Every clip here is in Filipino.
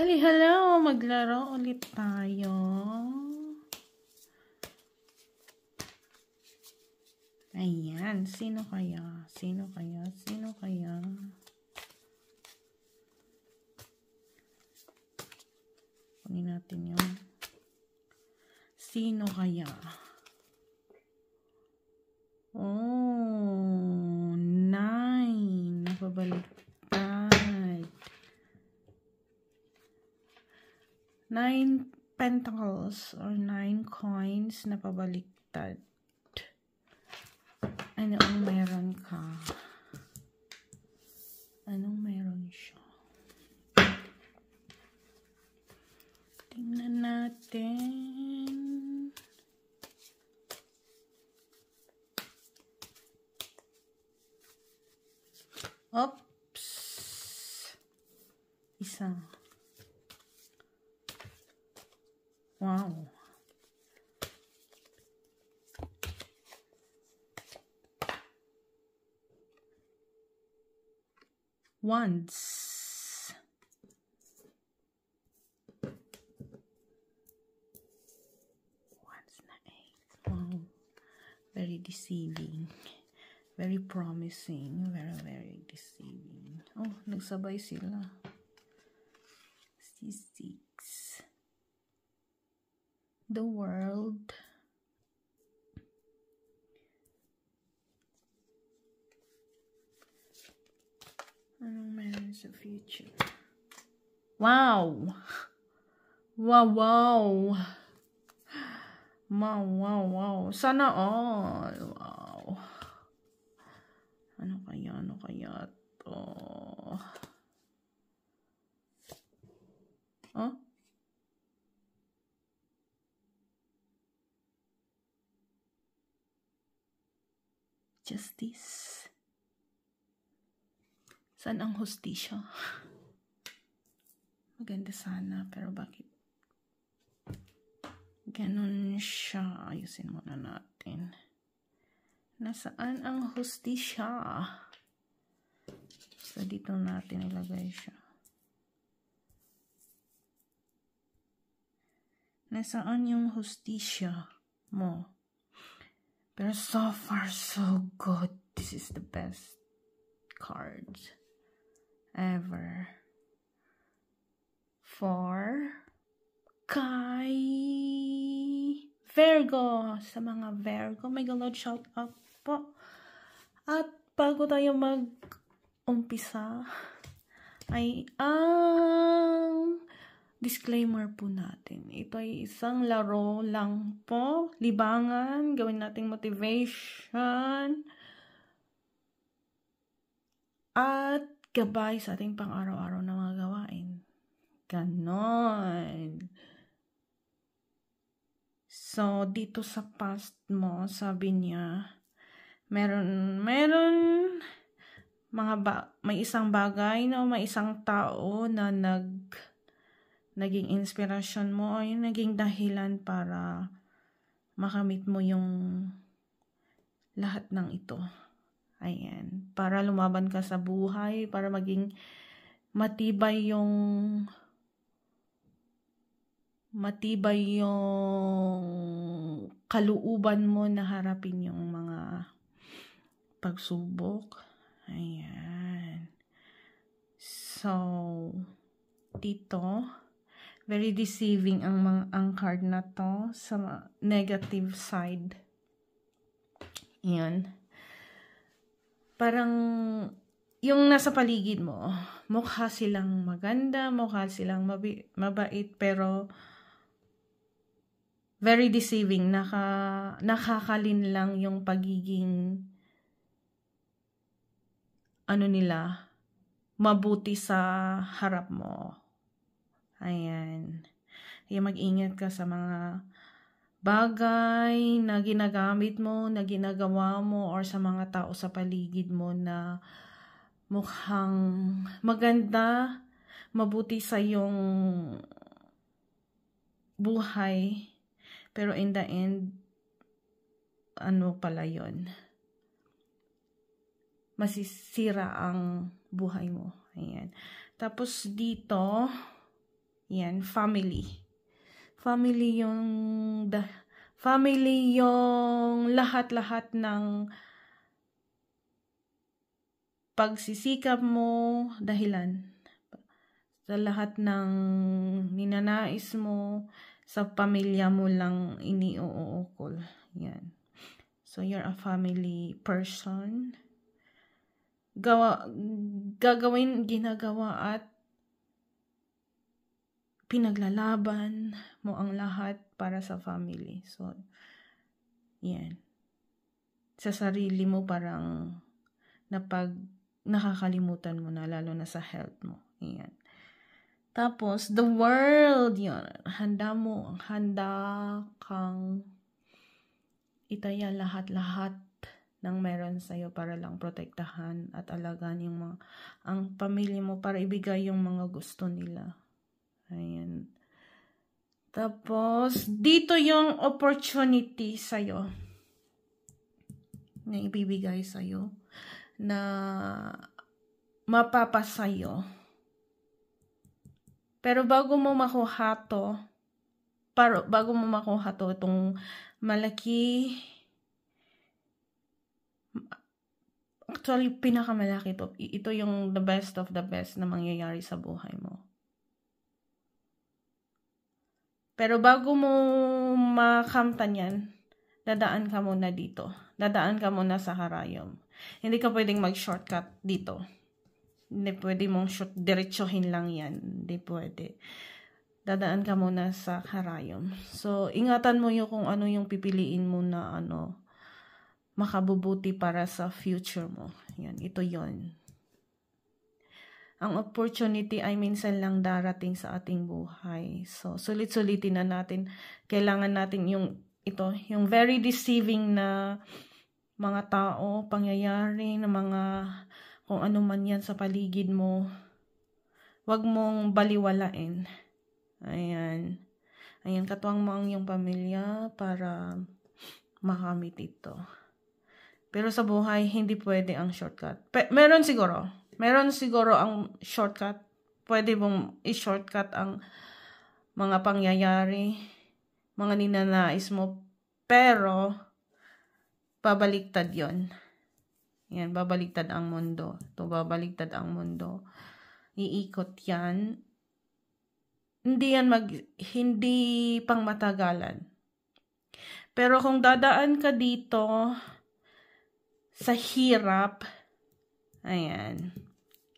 Hello, maglaro ulit tayo. Ayan, sino kaya? Sino kaya? Sino kaya? Kunin natin yung sino kaya? Oh, 9. Napabaliktad. 9 pentacles or 9 coins na pabaliktad. Ano ang meron ka? Anong meron siya? Tingnan natin. Oops. Isa. Wow. Wands. Wands na 8. Wow. Very deceiving. Very promising. Very, very deceiving. Oh, nagsabay sila. C6. The world. Anong meron sa future? Wow! Wow, wow! Wow, wow, wow. Sana all. Wow. Ano kaya? Ano kaya to? Oh? Justice. Saan ang hustisya? Maganda sana, pero bakit ganun siya? Ayusin muna natin. Nasaan ang hustisya? So, dito natin ilagay siya. Nasaan yung hustisya mo? Pero so far, so good. This is the best cards ever. For kay Virgo. Sa mga Virgo, may galod shout out po. At bago tayo mag-umpisa, ay ang disclaimer po natin. Ito ay isang laro lang po. Libangan. Gawin nating motivation. At gabay sa ating pang-araw-araw na mga gawain. Ganon. So, dito sa past mo, sabi niya, meron may isang bagay na may isang tao na naging inspirasyon mo o yung naging dahilan para makamit mo yung lahat ng ito. Ayan. Para lumaban ka sa buhay, para maging matibay yung kalooban mo na harapin yung mga pagsubok. Ayan. So, dito, very deceiving ang card na to sa negative side. Ayan. Parang yung nasa paligid mo, mukha silang maganda, mukha silang mabait, pero very deceiving. Nakakalin lang yung pagiging nila, mabuti sa harap mo. Ayan. Kaya mag-ingat ka sa mga bagay na ginagamit mo, na ginagawa mo, or sa mga tao sa paligid mo na mukhang maganda, mabuti sa iyong buhay, pero in the end, ano pala yun? Masisira ang buhay mo. Ayan. Tapos dito, Yan, family. Family yung lahat-lahat ng pagsisikap mo, dahilan. Sa lahat ng ninanais mo, sa pamilya mo lang iniuukol. Yan. So, you're a family person. Ginagawa at pinaglalaban mo ang lahat para sa family. So, yan. Sa sarili mo parang nakakalimutan mo na, lalo na sa health mo. Yan. Tapos, the world, yun. Handa kang itaya lahat-lahat ng meron sa'yo para lang protektahan at alagaan ang pamilya mo para ibigay yung mga gusto nila. Ayan. Tapos, dito yung opportunity sa'yo na ibibigay sa'yo na mapapasayo. Pero bago mo makuha to, itong malaki, actually, pinakamalaki to. Ito yung the best of the best na mangyayari sa buhay mo. Pero bago mo makamtan yan, dadaan ka muna dito. Dadaan ka muna sa karayom. Hindi ka pwedeng mag-shortcut dito. Hindi pwede mong diretsohin lang yan. Hindi pwede. Dadaan ka muna sa karayom. So, ingatan mo yung kung ano yung pipiliin mo na makabubuti para sa future mo. Yan, ito yon. Ang opportunity ay minsan lang darating sa ating buhay. So, sulit-sulitin na natin. Kailangan natin yung very deceiving na mga tao, pangyayari, na mga kung ano man yan sa paligid mo. Huwag mong baliwalain. Ayan. Ayan, katuwang mo ang iyong pamilya para makamit ito. Pero sa buhay, hindi pwede ang shortcut. Meron siguro ang shortcut. Pwede mong i-shortcut ang mga pangyayari, mga ninanais mo, pero babaliktad yon. Yan, babaliktad ang mundo. Babaliktad ang mundo. Iikot yan. Hindi pang matagalan. Pero kung dadaan ka dito sa hirap, ayan,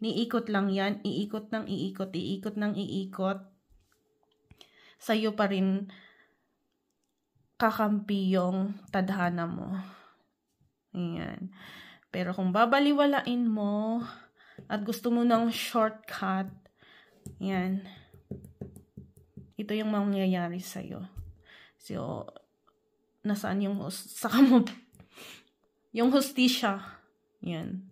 iikot lang yan, iikot ng iikot, sa'yo pa rin kakampi yung tadhana mo. Ayan. Pero kung babaliwalain mo at gusto mo ng shortcut, yan, ito yung mangyayari sa'yo. So, nasaan yung yung hustisya? Yan.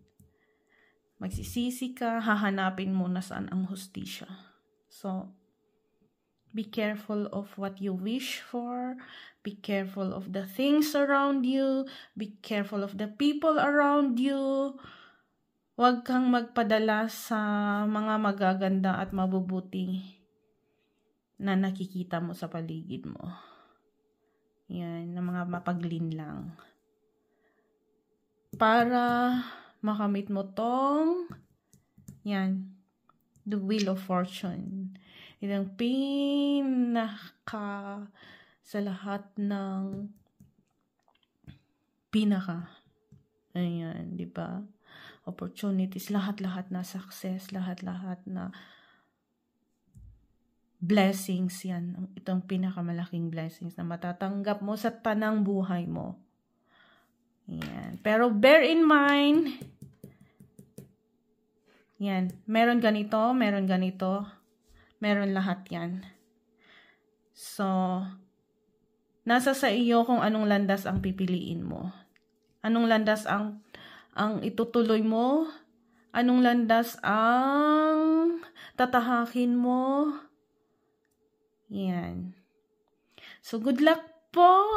Magsisisi ka, hahanapin mo na saan ang hustisya. So, be careful of what you wish for. Be careful of the things around you. Be careful of the people around you. Huwag kang magpadala sa mga magaganda at mabubuti na nakikita mo sa paligid mo. Yan, na mga mapaglinlang. Para makamit mo tong, yan, the wheel of fortune. Itong sa lahat ng ayan, di ba? Opportunities, lahat-lahat na success, lahat-lahat na blessings yan. Itong pinakamalaking blessings na matatanggap mo sa tanang buhay mo. Yan. Pero bear in mind, yan, meron ganito, meron lahat yan. So, nasa sa iyo kung anong landas ang pipiliin mo. Anong landas ang itutuloy mo? Anong landas ang tatahakin mo? Yan. So, good luck po!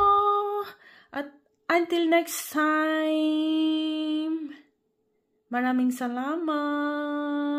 At until next time, maraming salamat!